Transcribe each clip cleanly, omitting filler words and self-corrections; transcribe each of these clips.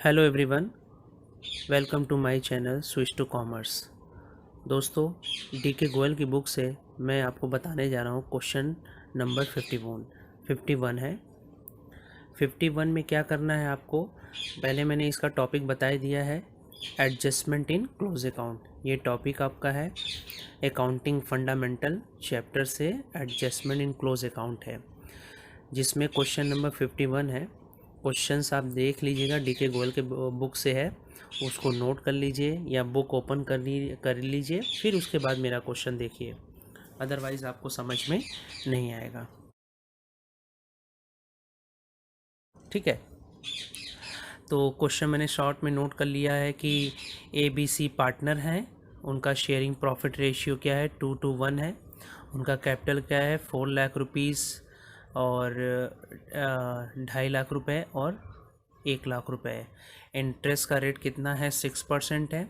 Hello everyone, welcome to my channel switch to commerce. दोस्तों, DK Goyal की book से मैं आपको बताने जा रहा हूँ क्वेश्चन नंबर 51 है। 51 में क्या करना है आपको, पहले मैंने इसका टॉपिक बता दिया है, एडजस्टमेंट इन क्लोज अकाउंट। ये टॉपिक आपका है अकाउंटिंग फंडामेंटल चैप्टर से एडजस्टमेंट इन क्लोज अकाउंट है, जिसमें क्वेश्चन नंबर 51 है। क्वेश्चंस आप देख लीजिएगा, डीके गोयल के बुक से है, उसको नोट कर लीजिए या बुक ओपन कर लीजिए, फिर उसके बाद मेरा क्वेश्चन देखिए, अदरवाइज़ आपको समझ में नहीं आएगा। ठीक है, तो क्वेश्चन मैंने शॉर्ट में नोट कर लिया है कि ABC पार्टनर हैं, उनका शेयरिंग प्रॉफिट रेशियो क्या है, 2:1 है। उनका कैपिटल क्या है, 4 लाख रुपीज़ और 2.5 लाख रुपए और 1 लाख रुपए। इंटरेस्ट का रेट कितना है, 6% है।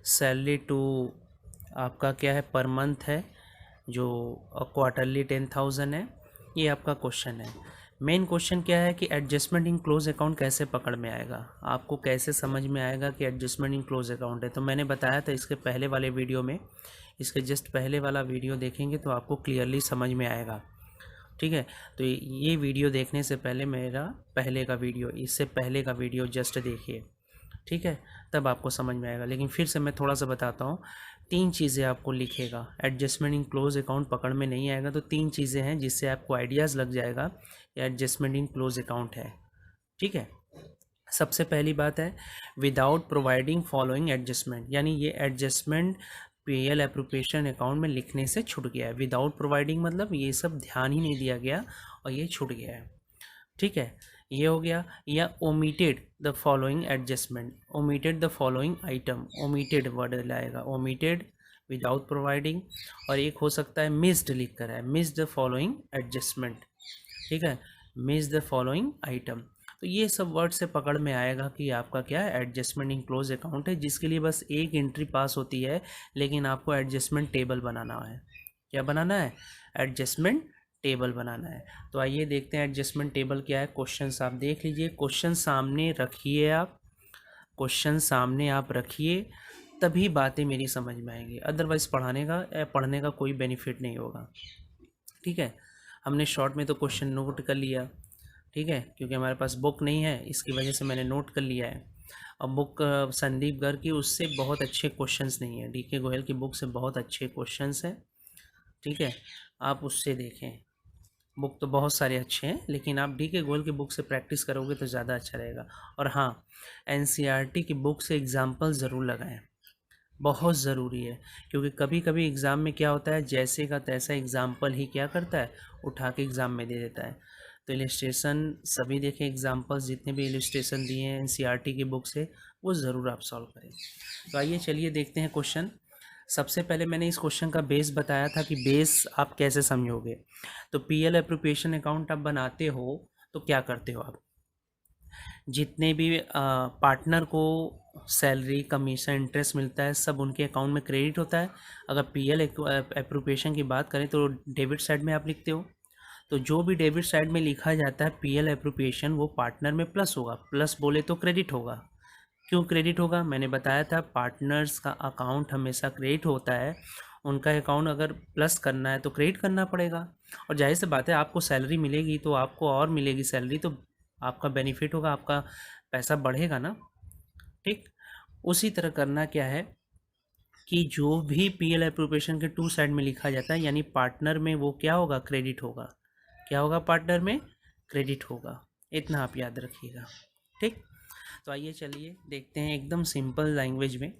सैलरी टू आपका क्या है, पर मंथ है, जो क्वार्टरली 10,000 है। ये आपका क्वेश्चन है। मेन क्वेश्चन क्या है कि एडजस्टमेंट इन क्लोज अकाउंट कैसे पकड़ में आएगा, आपको कैसे समझ में आएगा कि एडजस्टमेंट इन क्लोज अकाउंट है। तो मैंने बताया था इसके पहले वाले वीडियो में, इसके जस्ट पहले वाला वीडियो देखेंगे तो आपको क्लियरली समझ में आएगा। ठीक है, तो ये वीडियो देखने से पहले मेरा पहले का वीडियो, इससे पहले का वीडियो जस्ट देखिए, ठीक है, तब आपको समझ में आएगा। लेकिन फिर से मैं थोड़ा सा बताता हूँ, 3 चीज़ें आपको लिखेगा, एडजस्टमेंट इन क्लोज अकाउंट पकड़ में नहीं आएगा तो 3 चीज़ें हैं जिससे आपको आइडियाज़ लग जाएगा एडजस्टमेंट इन क्लोज अकाउंट है। ठीक है, सबसे पहली बात है विदाउट प्रोवाइडिंग फॉलोइंग एडजस्टमेंट, यानी ये एडजस्टमेंट पीएल एप्रोप्रिएशन अकाउंट में लिखने से छूट गया है। विदाउट प्रोवाइडिंग मतलब ये सब ध्यान ही नहीं दिया गया और ये छूट गया है। ठीक है, ये हो गया। या omitted the following adjustment, omitted the following item, omitted word लाएगा, ओमिटेड विदाउट प्रोवाइडिंग। और एक हो सकता है मिस्ड लिख कर है, मिस द फॉलोइंग एडजस्टमेंट। ठीक है, मिस द फॉलोइंग आइटम। तो ये सब वर्ड से पकड़ में आएगा कि आपका क्या है, एडजस्टमेंट इन क्लोज अकाउंट है, जिसके लिए बस एक एंट्री पास होती है, लेकिन आपको एडजस्टमेंट टेबल बनाना है। क्या बनाना है, एडजस्टमेंट टेबल बनाना है। तो आइए देखते हैं एडजस्टमेंट टेबल क्या है। क्वेश्चंस आप देख लीजिए, क्वेश्चन सामने रखिए, आप क्वेश्चन सामने आप रखिए, तभी बातें मेरी समझ में आएंगी, अदरवाइज़ पढ़ने का कोई बेनिफिट नहीं होगा। ठीक है, हमने शॉर्ट में तो क्वेश्चन नोट कर लिया, ठीक है, क्योंकि हमारे पास बुक नहीं है, इसकी वजह से मैंने नोट कर लिया है। और बुक संदीप गर्ग की, उससे बहुत अच्छे क्वेश्चंस नहीं है, डीके गोयल की बुक से बहुत अच्छे क्वेश्चंस हैं। ठीक है, आप उससे देखें, बुक तो बहुत सारे अच्छे हैं, लेकिन आप डीके गोयल की बुक से प्रैक्टिस करोगे तो ज़्यादा अच्छा रहेगा। और हाँ, एनसीईआरटी की बुक से एग्जाम्पल ज़रूर लगाएं, बहुत ज़रूरी है, क्योंकि कभी कभी एग्ज़ाम में क्या होता है, जैसे का तैसा एग्ज़ाम्पल ही क्या करता है, उठा के एग्ज़ाम में दे देता है। तो इलस्ट्रेशन सभी देखें, एग्जाम्पल्स जितने भी इलस्ट्रेशन दिए हैं एनसीईआरटी की बुक से, वो ज़रूर आप सॉल्व करें। तो आइए चलिए देखते हैं क्वेश्चन। सबसे पहले मैंने इस क्वेश्चन का बेस बताया था कि बेस आप कैसे समझोगे। तो पीएल एप्रोप्रिएशन अकाउंट आप बनाते हो तो क्या करते हो आप, जितने भी पार्टनर को सैलरी कमीशन इंटरेस्ट मिलता है सब उनके अकाउंट में क्रेडिट होता है। अगर पीएल एप्रोप्रिएशन की बात करें तो डेबिट साइड में आप लिखते हो, तो जो भी डेबिट साइड में लिखा जाता है पीएल एप्रोप्रिएशन, वो पार्टनर में प्लस होगा, प्लस बोले तो क्रेडिट होगा। क्यों क्रेडिट होगा, मैंने बताया था, पार्टनर्स का अकाउंट हमेशा क्रेडिट होता है, उनका अकाउंट अगर प्लस करना है तो क्रेडिट करना पड़ेगा। और जाहिर सी बात है, आपको सैलरी मिलेगी तो आपको और मिलेगी सैलरी, तो आपका बेनिफिट होगा, आपका पैसा बढ़ेगा ना। ठीक, उसी तरह करना क्या है कि जो भी पीएल एप्रोप्रिएशन के 2 साइड में लिखा जाता है, यानी पार्टनर में वो क्या होगा, क्रेडिट होगा। क्या होगा, पार्टनर में क्रेडिट होगा, इतना आप याद रखिएगा। ठीक, तो आइए चलिए देखते हैं एकदम सिंपल लैंग्वेज में।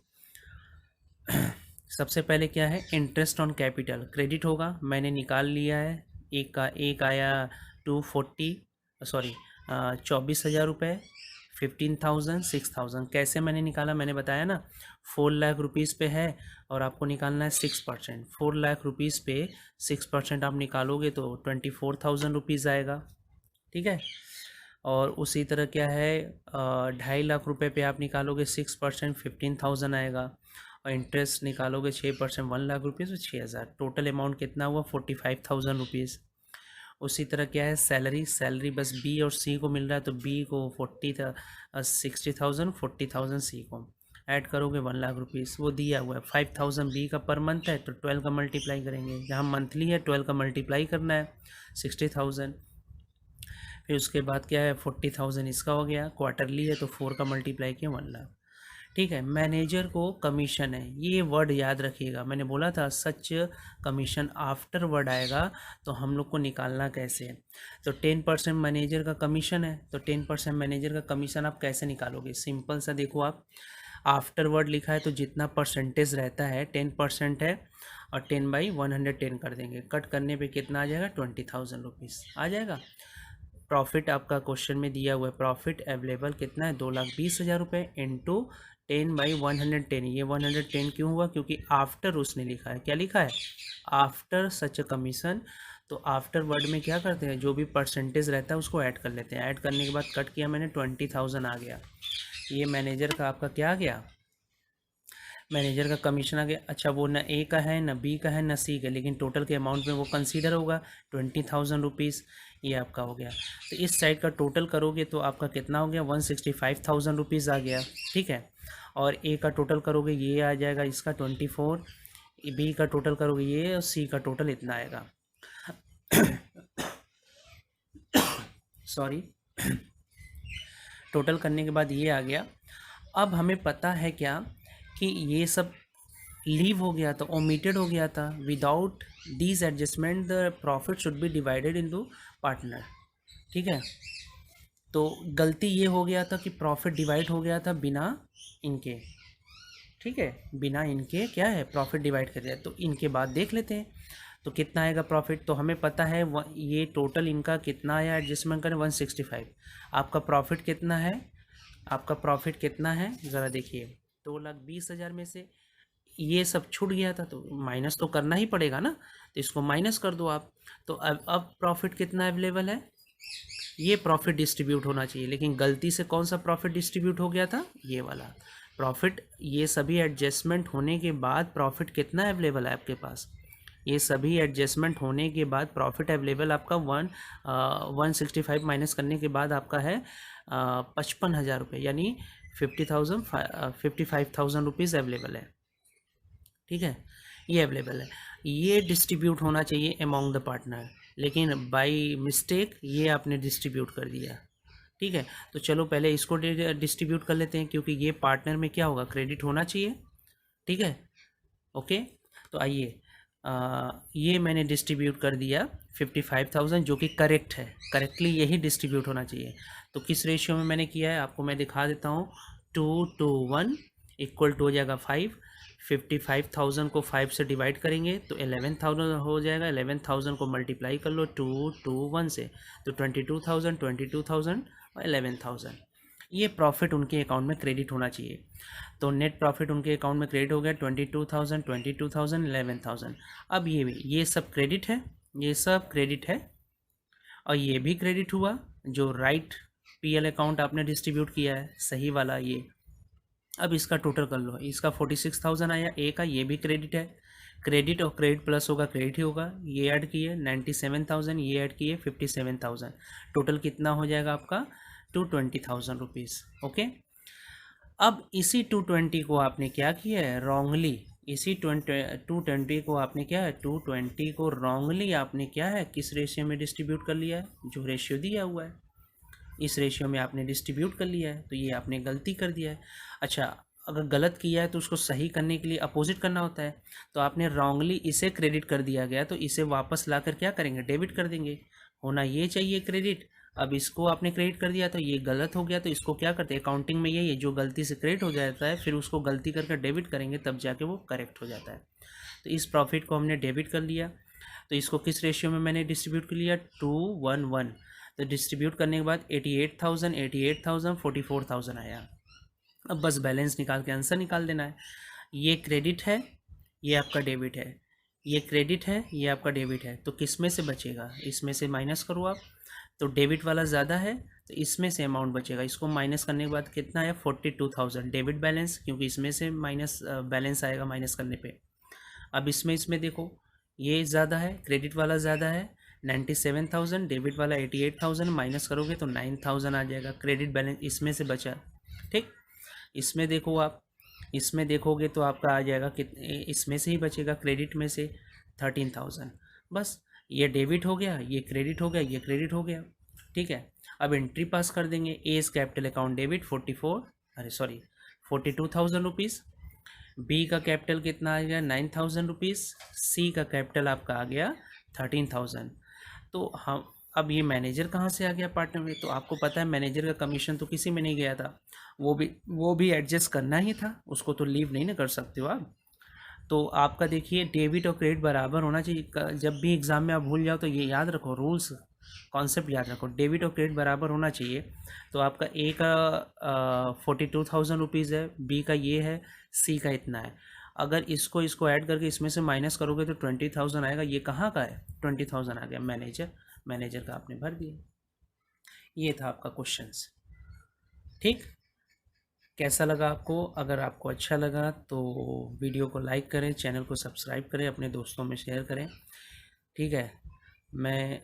सबसे पहले क्या है, इंटरेस्ट ऑन कैपिटल क्रेडिट होगा, मैंने निकाल लिया है। एक आया 240, सॉरी 24,000 रुपये, 15,000, 6,000। कैसे मैंने निकाला, मैंने बताया ना, 4 लाख रुपीज़ पे है और आपको निकालना है 6%। 4 लाख रुपीज़ पे 6% आप निकालोगे तो 24,000 रुपीज़ आएगा। ठीक है, और उसी तरह क्या है, 2.5 लाख रुपए पे आप निकालोगे 6%, 15,000 आएगा। और इंटरेस्ट निकालोगे 6%, 1 लाख रुपीज़, तो 6,000। टोटल अमाउंट कितना हुआ, 45,000 रुपीज़। उसी तरह क्या है सैलरी, सैलरी बस बी और सी को मिल रहा है तो बी को 60,000, 40,000 सी को ऐड करोगे 1,00,000 रुपीज़ वो दिया हुआ है। 5,000 बी का पर मंथ है तो 12 का मल्टीप्लाई करेंगे, जहाँ मंथली है 12 का मल्टीप्लाई करना है 60,000। फिर उसके बाद क्या है 40,000 इसका हो गया, क्वार्टरली है तो 4 का मल्टीप्लाई किया 1,00,000। ठीक है, मैनेजर को कमीशन है, ये वर्ड याद रखिएगा, मैंने बोला था सच कमीशन आफ्टर वर्ड आएगा तो हम लोग को निकालना कैसे है। तो 10% मैनेजर का कमीशन है तो 10% मैनेजर का कमीशन आप कैसे निकालोगे, सिंपल सा देखो आप, आफ्टर वर्ड लिखा है तो जितना परसेंटेज रहता है 10% है और 10/110 कर देंगे, कट करने पे कितना आ जाएगा 20,000 रुपीज़ आ जाएगा। प्रॉफिट आपका क्वेश्चन में दिया हुआ है, प्रॉफिट अवेलेबल कितना है 2,20,000 रुपये इंटू 10/110। ये 110 क्यों हुआ, क्योंकि आफ्टर उसने लिखा है, क्या लिखा है आफ्टर सच अ कमीशन। तो आफ्टर वर्ड में क्या करते हैं, जो भी परसेंटेज रहता है उसको ऐड कर लेते हैं, ऐड करने के बाद कट किया मैंने 20,000 आ गया। ये मैनेजर का आपका क्या आ गया, मैनेजर का कमीशन आ गया। अच्छा वो न ए का है न बी का है न सी का, लेकिन टोटल के अमाउंट में वो कंसीडर होगा 20,000 रुपीज़, ये आपका हो गया। तो इस साइड का टोटल करोगे तो आपका कितना हो गया 165,000 रुपीज़ आ गया। ठीक है, और ए का टोटल करोगे ये आ जाएगा इसका 24, बी का टोटल करोगे ये और सी का टोटल इतना आएगा। सॉरी, टोटल करने के बाद ये आ गया। अब हमें पता है क्या कि ये सब लीव हो गया था, ओमिटेड हो गया था, without these adjustment the profit should be divided into partner. ठीक है, तो गलती ये हो गया था कि प्रॉफिट डिवाइड हो गया था बिना इनके। ठीक है, बिना इनके क्या है प्रॉफिट डिवाइड कर दिया, तो इनके बाद देख लेते हैं तो कितना आएगा प्रॉफिट। तो हमें पता है ये टोटल इनका कितना आया, एडजस्टमेंट करें 165। आपका प्रॉफिट कितना है, आपका प्रॉफिट कितना है ज़रा देखिए, 2,20,000 में से ये सब छूट गया था तो माइनस तो करना ही पड़ेगा ना, तो इसको माइनस कर दो आप। तो अब प्रॉफिट कितना अवेलेबल है, ये प्रॉफिट डिस्ट्रीब्यूट होना चाहिए, लेकिन गलती से कौन सा प्रॉफिट डिस्ट्रीब्यूट हो गया था, ये वाला प्रॉफिट। ये सभी एडजस्टमेंट होने के बाद प्रॉफिट कितना अवेलेबल है आपके पास, ये सभी एडजस्टमेंट होने के बाद प्रॉफिट अवेलेबल आपका 165 माइनस करने के बाद आपका है 55,000 रुपये, यानी 55,000 रुपीज़ अवेलेबल है। ठीक है, ये अवेलेबल है, ये डिस्ट्रीब्यूट होना चाहिए अमॉन्ग द पार्टनर, लेकिन बाय मिस्टेक ये आपने डिस्ट्रीब्यूट कर दिया। ठीक है, तो चलो पहले इसको डिस्ट्रीब्यूट कर लेते हैं, क्योंकि ये पार्टनर में क्या होगा क्रेडिट होना चाहिए। ठीक है, ओके, तो आइए ये मैंने डिस्ट्रीब्यूट कर दिया 55,000, जो कि करेक्ट है, करेक्टली यही डिस्ट्रीब्यूट होना चाहिए। तो किस रेशियो में मैंने किया है आपको मैं दिखा देता हूँ, 2:1 इक्वल टू हो जाएगा 5। 55,000 को 5 से डिवाइड करेंगे तो 11,000 हो जाएगा, 11,000 को मल्टीप्लाई कर लो 221 से तो 22,000, 22,000 और 11,000, ये प्रॉफिट उनके अकाउंट में क्रेडिट होना चाहिए। तो नेट प्रॉफिट उनके अकाउंट में क्रेडिट हो गया 22,000, 22,000, 11,000। अब ये भी, ये सब क्रेडिट है, ये सब क्रेडिट है, और ये भी क्रेडिट हुआ जो राइट पीएल अकाउंट आपने डिस्ट्रीब्यूट किया है सही वाला ये। अब इसका टोटल कर लो, इसका 46,000 आया, ए का ये भी क्रेडिट है, क्रेडिट और क्रेडिट प्लस होगा क्रेडिट ही होगा, ये ऐड किए 97,000, ये ऐड किए 57,000, टोटल कितना हो जाएगा आपका 220,000 रुपीज़। ओके, अब इसी 220 को आपने क्या किया है रॉन्गली, इसी 220 को आपने क्या है 220 को रॉन्गली आपने क्या है किस रेशियो में डिस्ट्रीब्यूट कर लिया है, जो रेशियो दिया हुआ है इस रेशियो में आपने डिस्ट्रीब्यूट कर लिया है, तो ये आपने गलती कर दिया है। अच्छा, अगर गलत किया है तो उसको सही करने के लिए अपोजिट करना होता है, तो आपने रॉन्गली इसे क्रेडिट कर दिया गया तो इसे वापस लाकर क्या करेंगे डेबिट कर देंगे, होना ये चाहिए क्रेडिट। अब इसको आपने क्रेडिट कर दिया तो ये गलत हो गया, तो इसको क्या करते हैं अकाउंटिंग में यही है, जो गलती से क्रेडिट हो जाता है फिर उसको गलती करके डेबिट करेंगे तब जाके वो करेक्ट हो जाता है। तो इस प्रॉफिट को हमने डेबिट कर लिया, तो इसको किस रेशियो में मैंने डिस्ट्रीब्यूट कर लिया 2:1। तो डिस्ट्रीब्यूट करने के बाद 88,000, 88,000, 44,000 आया। अब बस बैलेंस निकाल के आंसर निकाल देना है, ये क्रेडिट है ये आपका डेबिट है, ये क्रेडिट है ये आपका डेबिट है, तो किस में से बचेगा, इसमें से माइनस करो आप, तो डेबिट वाला ज़्यादा है तो इसमें से अमाउंट बचेगा, इसको माइनस करने के बाद कितना है 42,000 डेबिट बैलेंस, क्योंकि इसमें से माइनस बैलेंस आएगा माइनस करने पे। अब इसमें देखो ये ज़्यादा है, क्रेडिट वाला ज़्यादा है, 97,000, डेबिट वाला 88,000, माइनस करोगे तो 9,000 आ जाएगा। क्रेडिट बैलेंस इसमें से बचा, ठीक। इसमें देखो आप, इसमें देखोगे तो आपका आ जाएगा कितने, इसमें से ही बचेगा क्रेडिट में से 13,000। बस ये डेबिट हो गया, ये क्रेडिट हो गया, ये क्रेडिट हो गया, ठीक है। अब एंट्री पास कर देंगे। As capital account debit 42,000 rupees. B का कैपिटल कितना आ गया 9,000 रुपीज़। सी का कैपिटल आपका आ गया 13,000। तो हम अब ये मैनेजर कहाँ से आ गया पार्टनर में, तो आपको पता है मैनेजर का कमीशन तो किसी में नहीं गया था, वो भी एडजस्ट करना ही था, उसको तो लीव नहीं ना कर सकते हो आप। तो आपका देखिए डेबिट और क्रेडिट बराबर होना चाहिए। जब भी एग्ज़ाम में आप भूल जाओ तो ये याद रखो, रूल्स कॉन्सेप्ट याद रखो, डेबिट और क्रेडिट बराबर होना चाहिए। तो आपका ए का 42,000 रुपीज़ है, बी का ये है, सी का इतना है। अगर इसको ऐड करके इसमें से माइनस करोगे तो 20,000 आएगा। ये कहाँ का है, 20,000 आ गया मैनेजर का आपने भर दिया। ये था आपका क्वेश्चंस, ठीक। कैसा लगा आपको? अगर आपको अच्छा लगा तो वीडियो को लाइक करें, चैनल को सब्सक्राइब करें, अपने दोस्तों में शेयर करें, ठीक है। मैं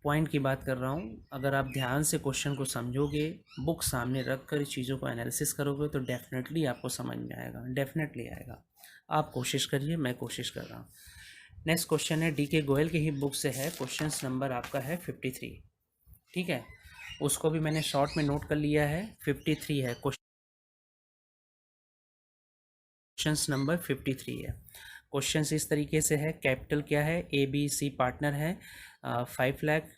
पॉइंट की बात कर रहा हूँ, अगर आप ध्यान से क्वेश्चन को समझोगे, बुक सामने रख कर चीज़ों को एनालिसिस करोगे तो डेफिनेटली आपको समझ में आएगा, डेफिनेटली आएगा। आप कोशिश करिए, मैं कोशिश कर रहा हूँ। नेक्स्ट क्वेश्चन है DK गोयल की ही बुक से है, क्वेश्चन नंबर आपका है 53, ठीक है। उसको भी मैंने शॉर्ट में नोट कर लिया है। 53 है क्वेश्चन नंबर 53 है। क्वेश्चन इस तरीके से है, कैपिटल क्या है, ABC पार्टनर है, 5 लाख,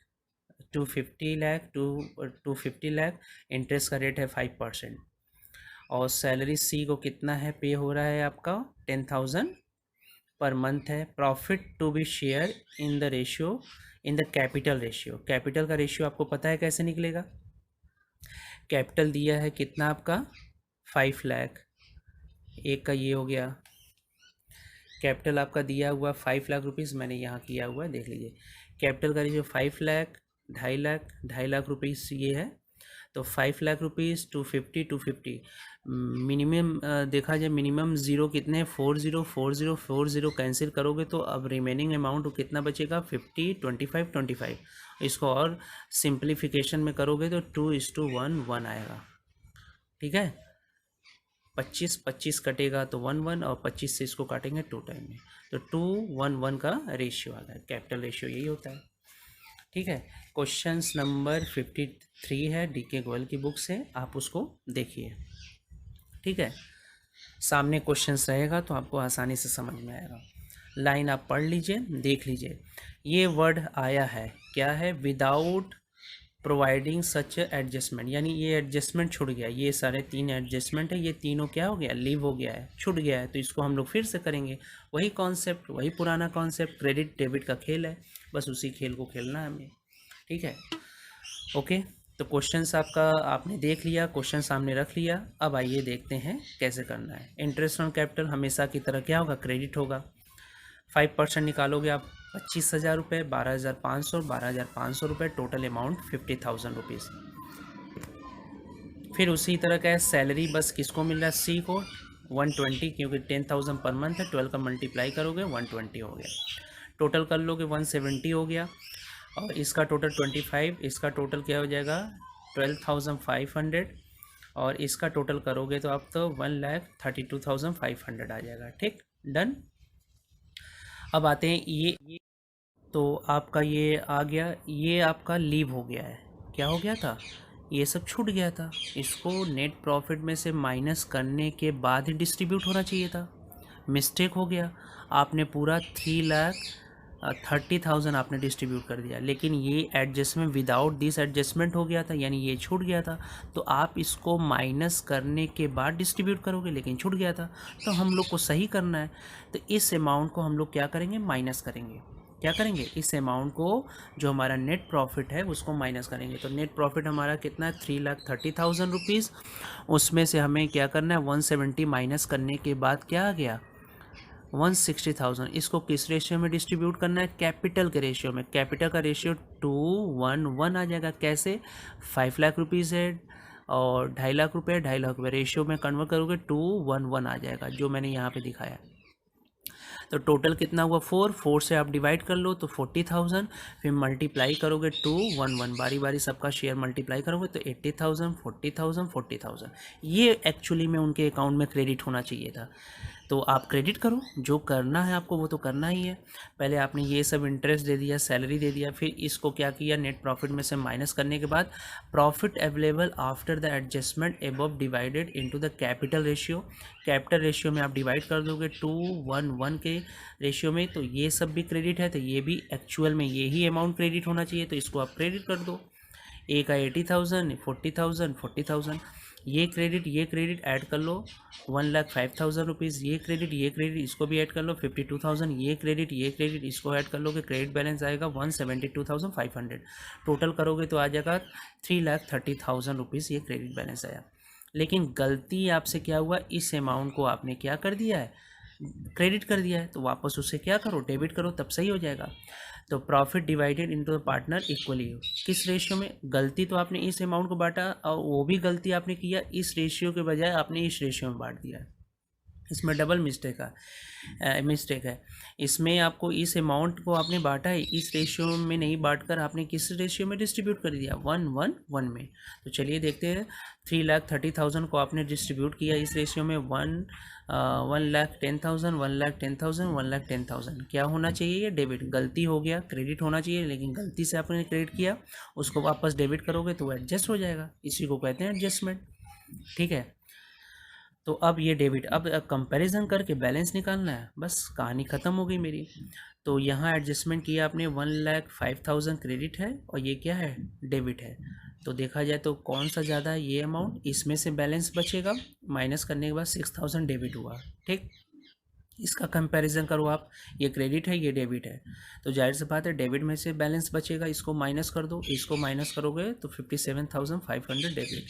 250 लाख, 250 लाख, इंटरेस्ट का रेट है 5%, और सैलरी सी को कितना है पे हो रहा है आपका 10,000 पर मंथ है। Profit to be share in the ratio, in the capital ratio. Capital का रेशियो आपको पता है कैसे निकलेगा। कैपिटल दिया है कितना आपका 5 लाख, एक का ये हो गया, कैपिटल आपका दिया हुआ 5 लाख रुपीज़, मैंने यहाँ किया हुआ है देख लीजिए। कैपिटल का रेशियो 5 लाख, 2.5 लाख रुपीज़ ये है। तो 5 लाख रुपीज़ 250 मिनिमम देखा जाए, मिनिमम ज़ीरो कितने 40 कैंसिल करोगे तो अब रिमेनिंग अमाउंट कितना बचेगा 50, 25, 25। इसको और सिंप्लीफिकेशन में करोगे तो 2:1 आएगा, ठीक है। 25 कटेगा तो 1 और 25 से इसको काटेंगे 2 टाइम में, तो 2:1 का रेशियो आ गया। कैपिटल रेशियो यही होता है, ठीक है। क्वेश्चन नंबर 53 है DK गोयल की बुक से, आप उसको देखिए, ठीक है। सामने क्वेश्चंस रहेगा तो आपको आसानी से समझ में आएगा। लाइन आप पढ़ लीजिए, देख लीजिए। ये वर्ड आया है, क्या है, विदाउट प्रोवाइडिंग सच एडजस्टमेंट, यानी ये एडजस्टमेंट छूट गया। ये सारे 3 एडजस्टमेंट है, ये तीनों क्या हो गया, लीव हो गया है, छूट गया है। तो इसको हम लोग फिर से करेंगे, वही कॉन्सेप्ट, वही पुराना कॉन्सेप्ट, क्रेडिट डेबिट का खेल है, बस उसी खेल को खेलना है हमें, ठीक है। ओके, तो क्वेश्चंस आपका आपने देख लिया, क्वेश्चन सामने रख लिया। अब आइए देखते हैं कैसे करना है। इंटरेस्ट ऑन कैपिटल हमेशा की तरह क्या होगा, क्रेडिट होगा। 5% निकालोगे आप 25,000 रुपये, 12,500, 12,500 रुपये, टोटल अमाउंट 50,000 रुपीज़। फिर उसी तरह का है सैलरी, बस किसको मिल रहा है, सी को 120, क्योंकि 10,000 पर मंथ है, 12 का मल्टीप्लाई करोगे 120 हो गया। टोटल कर लोगे 170 हो गया, और इसका टोटल 25, इसका टोटल क्या हो जाएगा 12,500, और इसका टोटल करोगे तो आप तो 1,32,500 आ जाएगा, ठीक, डन। अब आते हैं ये तो आपका ये आ गया, ये आपका लीव हो गया है, क्या हो गया था, ये सब छूट गया था। इसको नेट प्रॉफिट में से माइनस करने के बाद ही डिस्ट्रीब्यूट होना चाहिए था, मिस्टेक हो गया। आपने पूरा 3,30,000 आपने डिस्ट्रीब्यूट कर दिया, लेकिन ये एडजस्टमेंट विदाउट दिस एडजस्टमेंट हो गया था, यानी ये छूट गया था। तो आप इसको माइनस करने के बाद डिस्ट्रीब्यूट करोगे, लेकिन छूट गया था, तो हम लोग को सही करना है। तो इस अमाउंट को हम लोग क्या करेंगे, माइनस करेंगे। क्या करेंगे, इस अमाउंट को जो हमारा नेट प्रॉफिट है उसको माइनस करेंगे। तो नेट प्रॉफिट हमारा कितना है 3,30,000 रुपीज़, उसमें से हमें क्या करना है 170 माइनस करने के बाद क्या आ गया 160,000। इसको किस रेशियो में डिस्ट्रीब्यूट करना है, कैपिटल के रेशियो में। कैपिटल का रेशियो 2:1 आ जाएगा। कैसे, 5 लाख रुपीज़ है और 2.5 रुपये, 2.5 रुपये रेशियो में कन्वर्ट करोगे 2:1 आ जाएगा, जो मैंने यहाँ पे दिखाया। तो टोटल कितना हुआ 4 से आप डिवाइड कर लो तो 40,000, फिर मल्टीप्लाई करोगे 211, बारी बारी सबका शेयर मल्टीप्लाई करोगे तो 80,000, 40,000, 40,000। ये एक्चुअली में उनके अकाउंट में क्रेडिट होना चाहिए था। तो आप क्रेडिट करो, जो करना है आपको वो तो करना ही है। पहले आपने ये सब इंटरेस्ट दे दिया, सैलरी दे दिया, फिर इसको क्या किया, नेट प्रॉफिट में से माइनस करने के बाद profit available after the adjustment above divided into the capital ratio. Capital ratio में आप डिवाइड कर दोगे 211 के रेशियो में, तो ये सब भी क्रेडिट है, तो ये भी एक्चुअल में यही अमाउंट क्रेडिट होना चाहिए, तो इसको आप क्रेडिट कर दो। ए का 80,000, 40,000, 40,000, ये क्रेडिट ऐड कर लो 1,05,000 रुपीज़, ये क्रेडिट इसको भी ऐड कर लो 52,000, ये क्रेडिट इसको ऐड कर लो कि क्रेडिट बैलेंस आएगा 172,500। टोटल करोगे तो आ जाएगा 3,30,000 रुपीज़, ये क्रेडिट बैलेंस आया। लेकिन गलती आपसे क्या हुआ, इस अमाउंट को आपने क्या कर दिया है, क्रेडिट कर दिया है, तो वापस उसे क्या करो, डेबिट करो, तब सही हो जाएगा। तो profit divided into the partner equally, किस रेशियो में, गलती तो आपने इस अमाउंट को बांटा और वो भी गलती आपने किया, इस रेशियो के बजाय आपने इस रेशियो में बांट दिया। इसमें डबल मिस्टेक है। इसमें आपको इस अमाउंट को आपने बांटा है, इस रेशियो में नहीं बांटकर आपने किस रेशियो में डिस्ट्रीब्यूट कर दिया, 1:1:1 में। तो चलिए देखते हैं, 3,30,000 को आपने डिस्ट्रीब्यूट किया इस रेशियो में 1,10,000, 1,10,000, 1,10,000। क्या होना चाहिए, ये डेबिट, गलती हो गया, क्रेडिट होना चाहिए, लेकिन गलती से आपने क्रेडिट किया, उसको वापस डेबिट करोगे तो वो एडजस्ट हो जाएगा, इसी को कहते हैं एडजस्टमेंट। ठीक है, तो अब ये डेबिट, अब कंपैरिजन करके बैलेंस निकालना है, बस कहानी ख़त्म हो गई मेरी। तो यहाँ एडजस्टमेंट किया आपने, 1,05,000 क्रेडिट है और ये क्या है, डेबिट है। तो देखा जाए तो कौन सा ज़्यादा है, ये अमाउंट, इसमें से बैलेंस बचेगा, माइनस करने के बाद 6,000 डेबिट हुआ। ठीक, इसका कंपैरिजन करो आप, ये क्रेडिट है, ये डेबिट है, तो जाहिर सी बात है डेबिट में से बैलेंस बचेगा, इसको माइनस कर दो, इसको माइनस करोगे तो 57,500 डेबिट।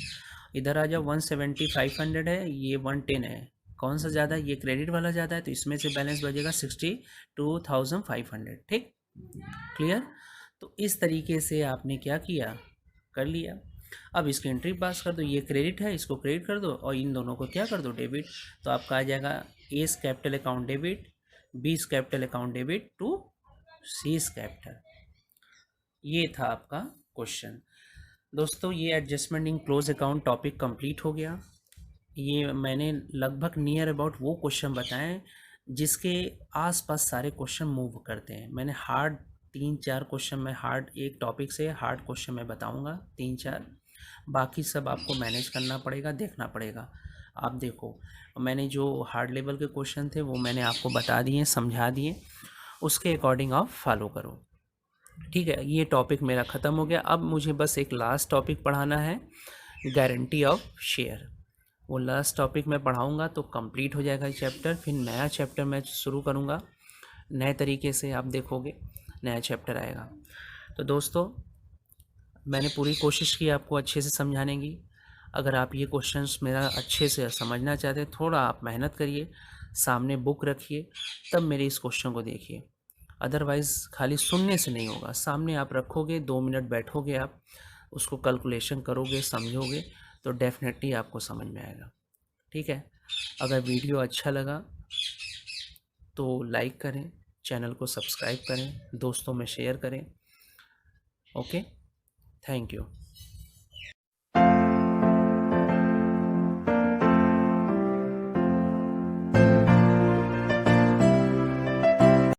इधर आ जाओ, 170,500 है, ये 110 है, कौन सा ज़्यादा है, ये क्रेडिट वाला ज़्यादा है, तो इसमें से बैलेंस बचेगा 62,500। ठीक, क्लियर। तो इस तरीके से आपने क्या किया, कर लिया। अब इसकी एंट्री पास कर दो, ये क्रेडिट है, इसको क्रेडिट कर दो और इन दोनों को क्या कर दो, डेबिट। तो आपका आ जाएगा as capital account debit, B's capital account debit to C's capital. ये था आपका क्वेश्चन। दोस्तों, ये adjustment in close account topic complete हो गया। ये मैंने लगभग नियर अबाउट वो क्वेश्चन बताएं जिसके आसपास सारे क्वेश्चन मूव करते हैं। मैंने हार्ड 3-4 क्वेश्चन में, हार्ड एक टॉपिक से हार्ड क्वेश्चन मैं बताऊंगा 3-4, बाकी सब आपको मैनेज करना पड़ेगा, देखना पड़ेगा। आप देखो, मैंने जो हार्ड लेवल के क्वेश्चन थे वो मैंने आपको बता दिए, समझा दिए, उसके अकॉर्डिंग आप फॉलो करो। ठीक है, ये टॉपिक मेरा ख़त्म हो गया। अब मुझे बस एक लास्ट टॉपिक पढ़ाना है, गारंटी ऑफ शेयर। वो लास्ट टॉपिक मैं पढ़ाऊँगा तो कंप्लीट हो जाएगा चैप्टर, फिर नया चैप्टर मैं शुरू करूँगा, नए तरीके से आप देखोगे, नया चैप्टर आएगा। तो दोस्तों, मैंने पूरी कोशिश की आपको अच्छे से समझाने की। अगर आप ये क्वेश्चंस मेरा अच्छे से समझना चाहते हैं, थोड़ा आप मेहनत करिए, सामने बुक रखिए, तब मेरे इस क्वेश्चन को देखिए। अदरवाइज़ खाली सुनने से नहीं होगा, सामने आप रखोगे, 2 मिनट बैठोगे, आप उसको कैलकुलेशन करोगे, समझोगे, तो डेफिनेटली आपको समझ में आएगा। ठीक है, अगर वीडियो अच्छा लगा तो लाइक करें, चैनल को सब्सक्राइब करें, दोस्तों में शेयर करें। Okay, thank you.